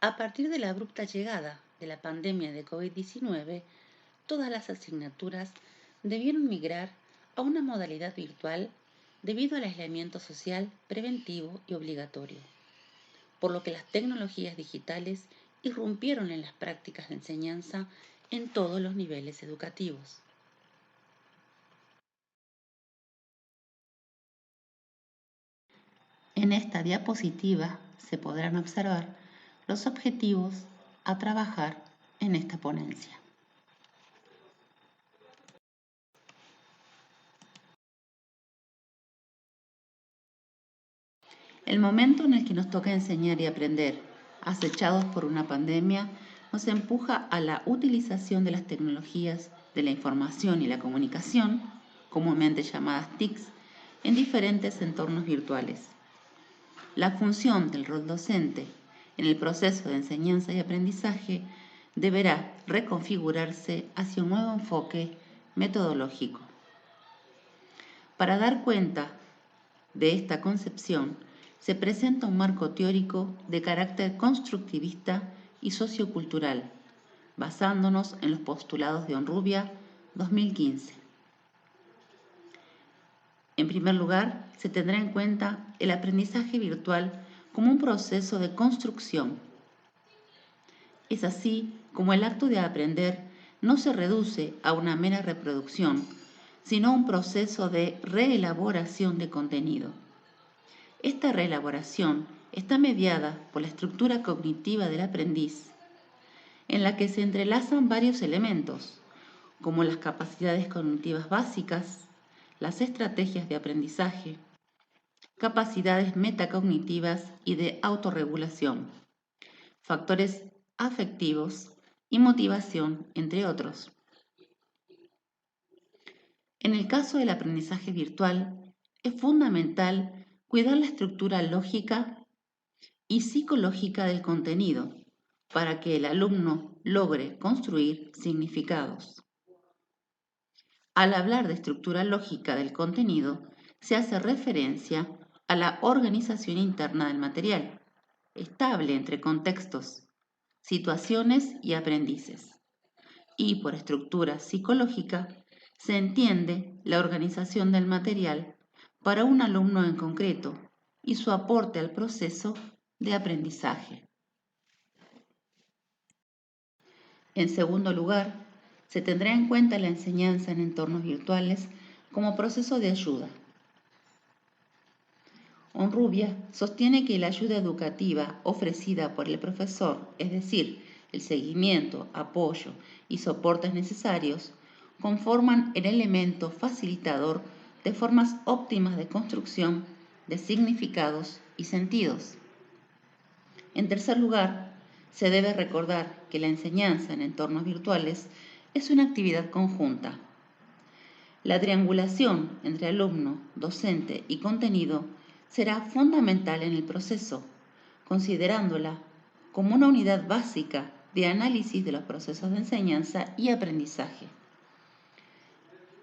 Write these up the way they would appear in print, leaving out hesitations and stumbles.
A partir de la abrupta llegada de la pandemia de COVID-19, todas las asignaturas debieron migrar a una modalidad virtual debido al aislamiento social preventivo y obligatorio, por lo que las tecnologías digitales irrumpieron en las prácticas de enseñanza en todos los niveles educativos. En esta diapositiva se podrán observar los objetivos a trabajar en esta ponencia. El momento en el que nos toca enseñar y aprender, acechados por una pandemia, nos empuja a la utilización de las tecnologías de la información y la comunicación, comúnmente llamadas TICs, en diferentes entornos virtuales. La función del rol docente en el proceso de enseñanza y aprendizaje deberá reconfigurarse hacia un nuevo enfoque metodológico. Para dar cuenta de esta concepción, se presenta un marco teórico de carácter constructivista y sociocultural, basándonos en los postulados de Honrubia 2015. En primer lugar, se tendrá en cuenta el aprendizaje virtual como un proceso de construcción. Es así como el acto de aprender no se reduce a una mera reproducción, sino a un proceso de reelaboración de contenido. Esta reelaboración está mediada por la estructura cognitiva del aprendiz, en la que se entrelazan varios elementos, como las capacidades cognitivas básicas, las estrategias de aprendizaje, capacidades metacognitivas y de autorregulación, factores afectivos y motivación, entre otros. En el caso del aprendizaje virtual, es fundamental cuidar la estructura lógica y psicológica del contenido para que el alumno logre construir significados. Al hablar de estructura lógica del contenido, se hace referencia a la organización interna del material, estable entre contextos, situaciones y aprendices. Y por estructura psicológica se entiende la organización del material para un alumno en concreto y su aporte al proceso de aprendizaje. En segundo lugar, se tendrá en cuenta la enseñanza en entornos virtuales como proceso de ayuda. Honrubia sostiene que la ayuda educativa ofrecida por el profesor, es decir, el seguimiento, apoyo y soportes necesarios, conforman el elemento facilitador de formas óptimas de construcción de significados y sentidos. En tercer lugar, se debe recordar que la enseñanza en entornos virtuales es una actividad conjunta. La triangulación entre alumno, docente y contenido será fundamental en el proceso, considerándola como una unidad básica de análisis de los procesos de enseñanza y aprendizaje.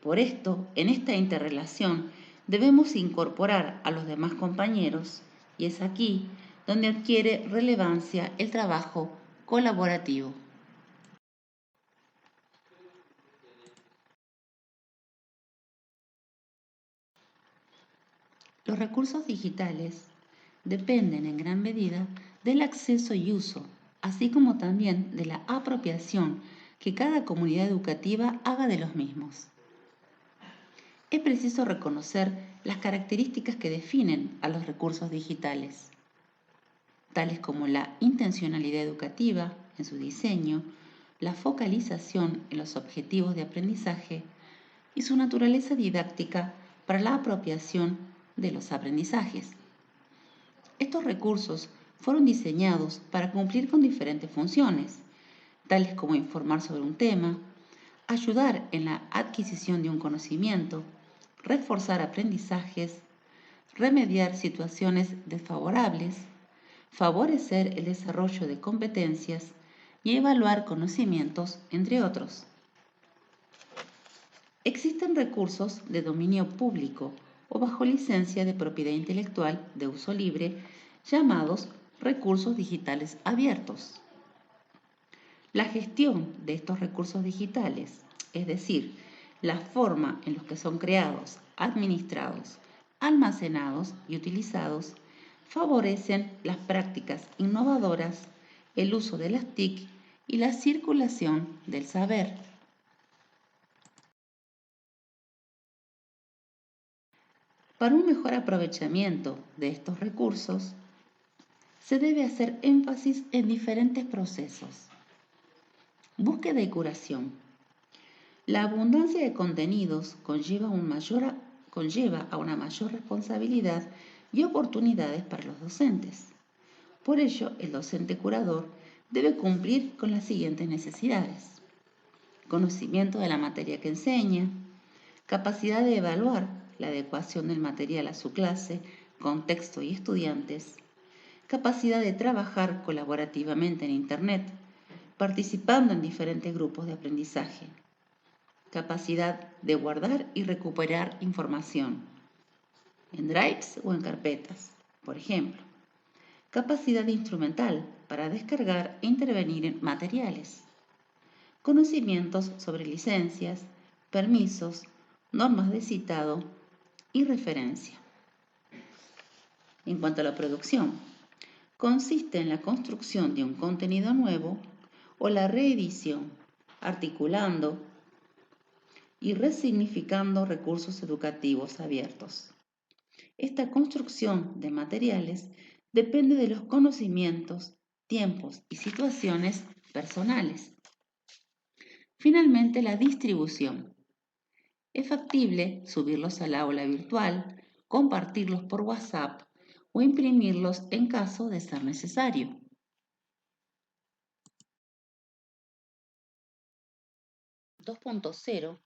Por esto, en esta interrelación debemos incorporar a los demás compañeros y es aquí donde adquiere relevancia el trabajo colaborativo. Los recursos digitales dependen en gran medida del acceso y uso, así como también de la apropiación que cada comunidad educativa haga de los mismos. Es preciso reconocer las características que definen a los recursos digitales, tales como la intencionalidad educativa en su diseño, la focalización en los objetivos de aprendizaje y su naturaleza didáctica para la apropiación de los aprendizajes. Estos recursos fueron diseñados para cumplir con diferentes funciones, tales como informar sobre un tema, ayudar en la adquisición de un conocimiento, reforzar aprendizajes, remediar situaciones desfavorables, favorecer el desarrollo de competencias y evaluar conocimientos, entre otros. Existen recursos de dominio público o bajo licencia de propiedad intelectual de uso libre llamados recursos digitales abiertos. La gestión de estos recursos digitales, es decir, la forma en la que son creados, administrados, almacenados y utilizados, favorecen las prácticas innovadoras, el uso de las TIC y la circulación del saber. Para un mejor aprovechamiento de estos recursos, se debe hacer énfasis en diferentes procesos. Búsqueda y curación. La abundancia de contenidos conlleva a una mayor responsabilidad y oportunidades para los docentes. Por ello, el docente curador debe cumplir con las siguientes necesidades: conocimiento de la materia que enseña, capacidad de evaluar la adecuación del material a su clase, contexto y estudiantes, capacidad de trabajar colaborativamente en Internet, participando en diferentes grupos de aprendizaje, capacidad de guardar y recuperar información en drives o en carpetas, por ejemplo, capacidad instrumental para descargar e intervenir en materiales, conocimientos sobre licencias, permisos, normas de citado y referencia. En cuanto a la producción, consiste en la construcción de un contenido nuevo o la reedición, articulando y resignificando recursos educativos abiertos. Esta construcción de materiales depende de los conocimientos, tiempos y situaciones personales. Finalmente, la distribución. Es factible subirlos al aula virtual, compartirlos por WhatsApp o imprimirlos en caso de ser necesario. "2.0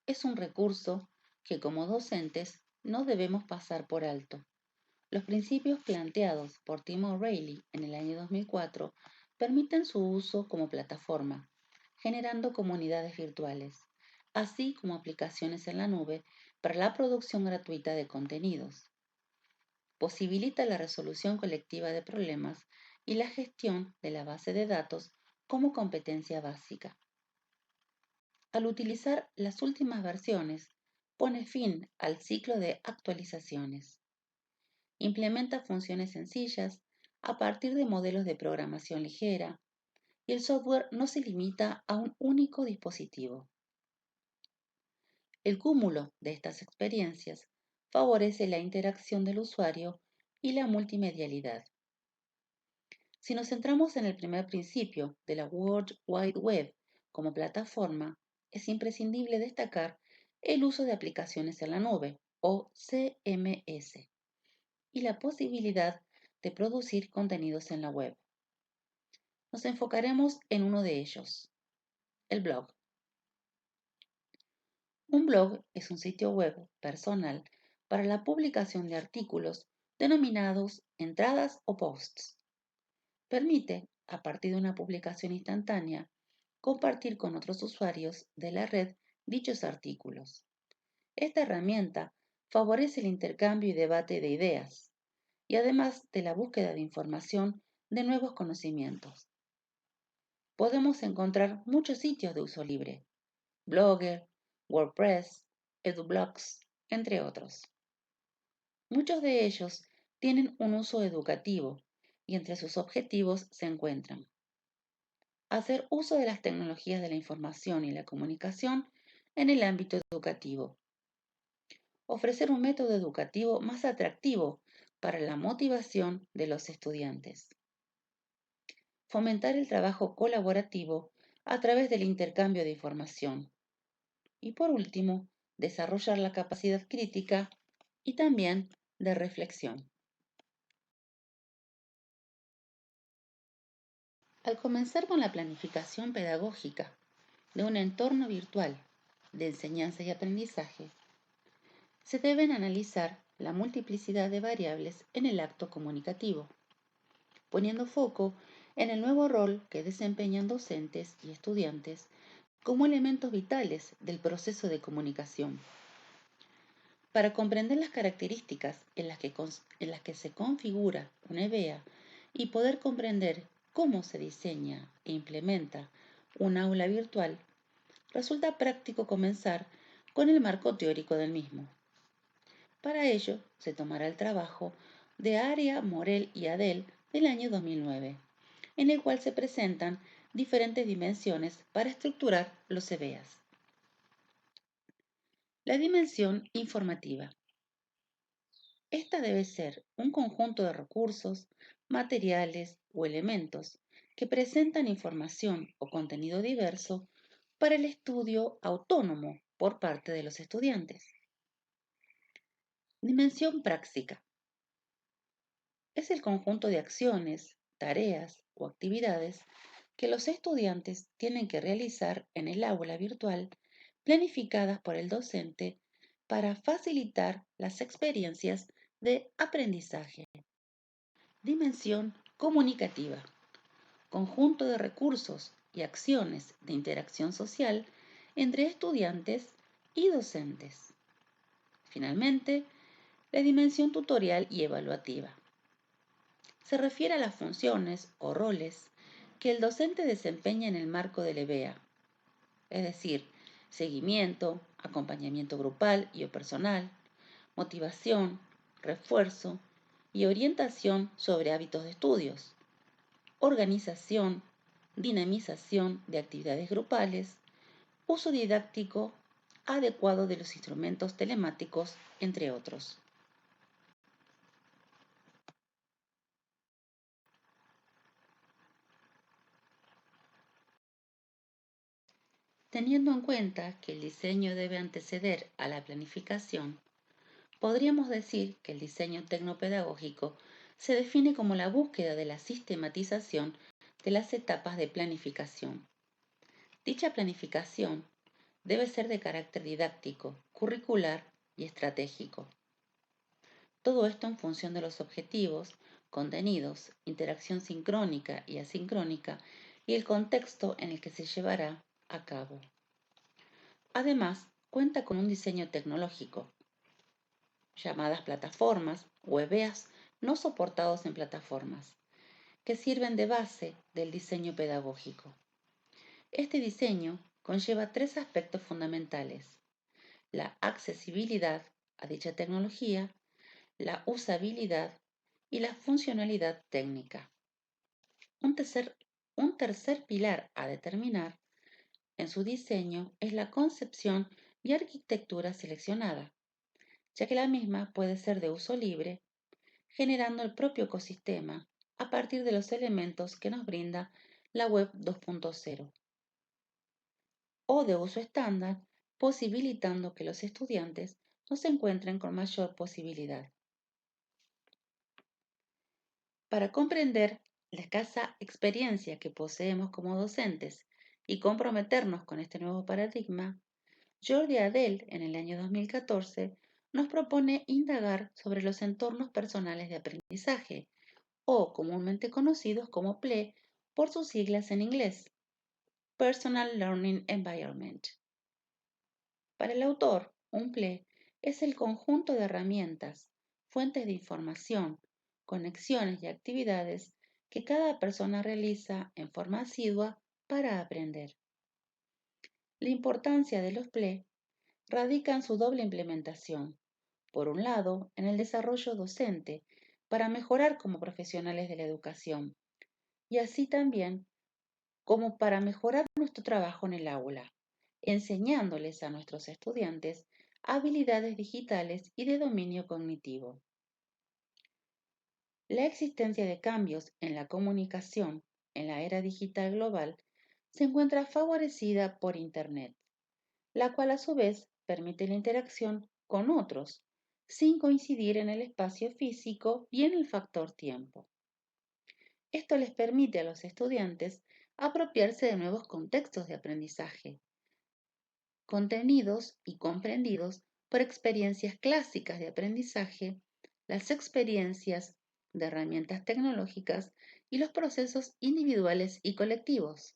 es un recurso que como docentes no debemos pasar por alto. Los principios planteados por Tim O'Reilly en el año 2004 permiten su uso como plataforma, generando comunidades virtuales, así como aplicaciones en la nube para la producción gratuita de contenidos. Posibilita la resolución colectiva de problemas y la gestión de la base de datos como competencia básica. Al utilizar las últimas versiones, pone fin al ciclo de actualizaciones. Implementa funciones sencillas a partir de modelos de programación ligera y el software no se limita a un único dispositivo. El cúmulo de estas experiencias favorece la interacción del usuario y la multimedialidad. Si nos centramos en el primer principio de la World Wide Web como plataforma, es imprescindible destacar el uso de aplicaciones en la nube, o CMS, y la posibilidad de producir contenidos en la web. Nos enfocaremos en uno de ellos, el blog. Un blog es un sitio web personal para la publicación de artículos denominados entradas o posts. Permite, a partir de una publicación instantánea, compartir con otros usuarios de la red dichos artículos. Esta herramienta favorece el intercambio y debate de ideas, y además de la búsqueda de información de nuevos conocimientos. Podemos encontrar muchos sitios de uso libre: Blogger, WordPress, EduBlogs, entre otros. Muchos de ellos tienen un uso educativo y entre sus objetivos se encuentran: hacer uso de las tecnologías de la información y la comunicación en el ámbito educativo, ofrecer un método educativo más atractivo para la motivación de los estudiantes, fomentar el trabajo colaborativo a través del intercambio de información y, por último, desarrollar la capacidad crítica y también de reflexión. Al comenzar con la planificación pedagógica de un entorno virtual de enseñanza y aprendizaje, se deben analizar la multiplicidad de variables en el acto comunicativo, poniendo foco en el nuevo rol que desempeñan docentes y estudiantes como elementos vitales del proceso de comunicación. Para comprender las características en las que se configura una idea y poder comprender cómo se diseña e implementa un aula virtual, resulta práctico comenzar con el marco teórico del mismo. Para ello, se tomará el trabajo de Aria, Morel y Adel del año 2009, en el cual se presentan diferentes dimensiones para estructurar los EBEAS. La dimensión informativa. Esta debe ser un conjunto de recursos, materiales o elementos que presentan información o contenido diverso para el estudio autónomo por parte de los estudiantes. Dimensión práctica. Es el conjunto de acciones, tareas o actividades que los estudiantes tienen que realizar en el aula virtual, planificadas por el docente para facilitar las experiencias de aprendizaje. Dimensión comunicativa. Conjunto de recursos y acciones de interacción social entre estudiantes y docentes. Finalmente, la dimensión tutorial y evaluativa. Se refiere a las funciones o roles que el docente desempeña en el marco del EBEA, es decir, seguimiento, acompañamiento grupal y o personal, motivación, refuerzo y orientación sobre hábitos de estudios, organización, dinamización de actividades grupales, uso didáctico adecuado de los instrumentos telemáticos, entre otros. Teniendo en cuenta que el diseño debe anteceder a la planificación, podríamos decir que el diseño tecnopedagógico se define como la búsqueda de la sistematización de las etapas de planificación. Dicha planificación debe ser de carácter didáctico, curricular y estratégico. Todo esto en función de los objetivos, contenidos, interacción sincrónica y asincrónica y el contexto en el que se llevará a cabo. Además, cuenta con un diseño tecnológico, llamadas plataformas o EBEAs no soportados en plataformas, que sirven de base del diseño pedagógico. Este diseño conlleva tres aspectos fundamentales: la accesibilidad a dicha tecnología, la usabilidad y la funcionalidad técnica. Un tercer pilar a determinar en su diseño es la concepción y arquitectura seleccionada, ya que la misma puede ser de uso libre, generando el propio ecosistema a partir de los elementos que nos brinda la web 2.0, o de uso estándar, posibilitando que los estudiantes nos encuentren con mayor posibilidad. Para comprender la escasa experiencia que poseemos como docentes y comprometernos con este nuevo paradigma, Jordi Adel, en el año 2014, nos propone indagar sobre los entornos personales de aprendizaje, o comúnmente conocidos como PLE por sus siglas en inglés, Personal Learning Environment. Para el autor, un PLE es el conjunto de herramientas, fuentes de información, conexiones y actividades que cada persona realiza en forma asidua para aprender. La importancia de los PLE radica en su doble implementación. Por un lado, en el desarrollo docente, para mejorar como profesionales de la educación, y así también como para mejorar nuestro trabajo en el aula, enseñándoles a nuestros estudiantes habilidades digitales y de dominio cognitivo. La existencia de cambios en la comunicación en la era digital global se encuentra favorecida por Internet, la cual a su vez permite la interacción con otros, sin coincidir en el espacio físico y en el factor tiempo. Esto les permite a los estudiantes apropiarse de nuevos contextos de aprendizaje, contenidos y comprendidos por experiencias clásicas de aprendizaje, las experiencias de herramientas tecnológicas y los procesos individuales y colectivos.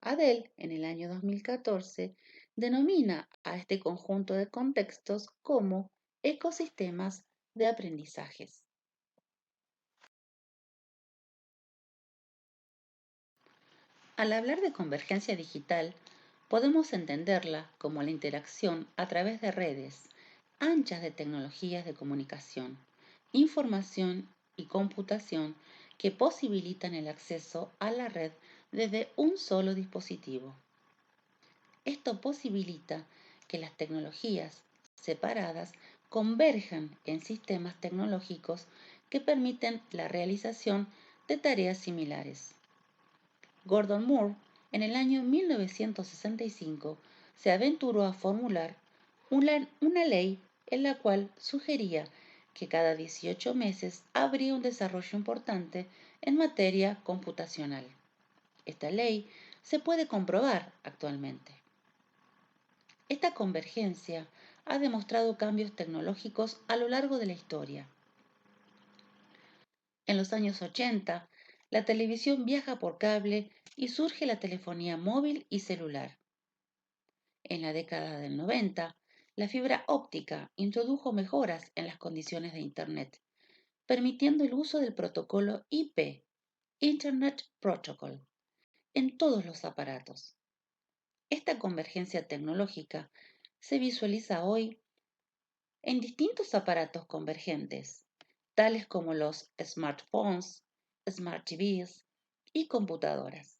Adel, en el año 2014, denomina a este conjunto de contextos como ecosistemas de aprendizajes. Al hablar de convergencia digital, podemos entenderla como la interacción a través de redes anchas de tecnologías de comunicación, información y computación que posibilitan el acceso a la red desde un solo dispositivo. Esto posibilita que las tecnologías separadas converjan en sistemas tecnológicos que permiten la realización de tareas similares. Gordon Moore, en el año 1965, se aventuró a formular una ley en la cual sugería que cada 18 meses habría un desarrollo importante en materia computacional. Esta ley se puede comprobar actualmente. Esta convergencia ha demostrado cambios tecnológicos a lo largo de la historia. En los años 80, la televisión viaja por cable y surge la telefonía móvil y celular. En la década del 90, la fibra óptica introdujo mejoras en las condiciones de Internet, permitiendo el uso del protocolo IP, Internet Protocol, en todos los aparatos. Esta convergencia tecnológica se visualiza hoy en distintos aparatos convergentes, tales como los smartphones, smart TVs y computadoras.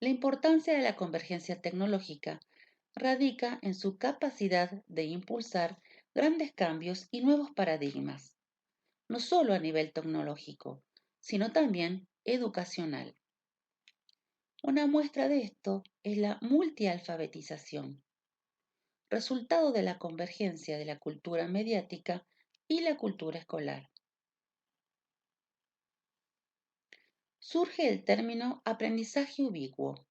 La importancia de la convergencia tecnológica radica en su capacidad de impulsar grandes cambios y nuevos paradigmas, no solo a nivel tecnológico, sino también educacional. Una muestra de esto es la multialfabetización, resultado de la convergencia de la cultura mediática y la cultura escolar. Surge el término aprendizaje ubicuo,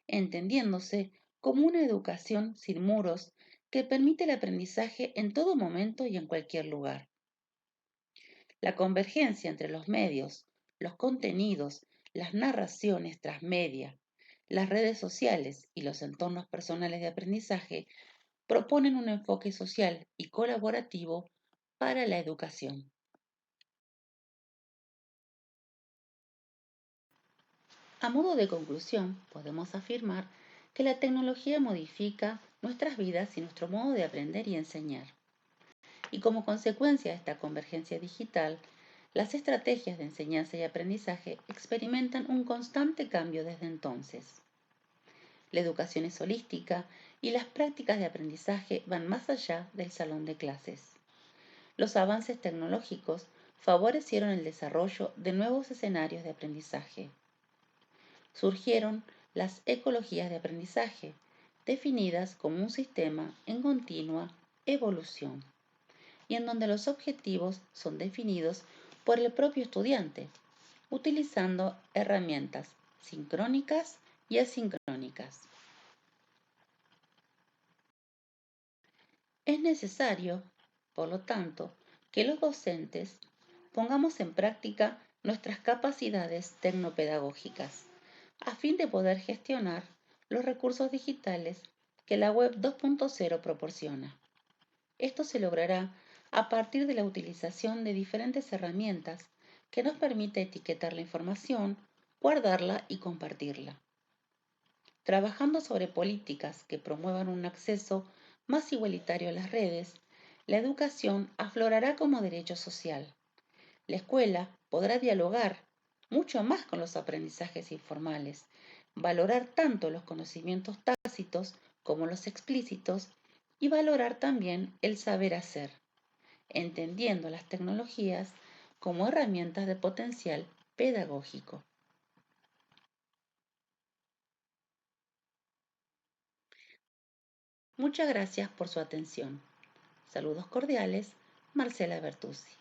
entendiéndose como una educación sin muros que permite el aprendizaje en todo momento y en cualquier lugar. La convergencia entre los medios, los contenidos, las narraciones transmedia, las redes sociales y los entornos personales de aprendizaje proponen un enfoque social y colaborativo para la educación. A modo de conclusión, podemos afirmar que la tecnología modifica nuestras vidas y nuestro modo de aprender y enseñar. Y como consecuencia de esta convergencia digital, las estrategias de enseñanza y aprendizaje experimentan un constante cambio desde entonces. La educación es holística y las prácticas de aprendizaje van más allá del salón de clases. Los avances tecnológicos favorecieron el desarrollo de nuevos escenarios de aprendizaje. Surgieron las ecologías de aprendizaje, definidas como un sistema en continua evolución, y en donde los objetivos son definidos por el propio estudiante, utilizando herramientas sincrónicas y asincrónicas. Es necesario, por lo tanto, que los docentes pongamos en práctica nuestras capacidades tecnopedagógicas a fin de poder gestionar los recursos digitales que la Web 2.0 proporciona. Esto se logrará a partir de la utilización de diferentes herramientas que nos permite etiquetar la información, guardarla y compartirla. Trabajando sobre políticas que promuevan un acceso más igualitario a las redes, la educación aflorará como derecho social. La escuela podrá dialogar mucho más con los aprendizajes informales, valorar tanto los conocimientos tácitos como los explícitos y valorar también el saber hacer, entendiendo las tecnologías como herramientas de potencial pedagógico. Muchas gracias por su atención. Saludos cordiales, Marcela Bertuzzi.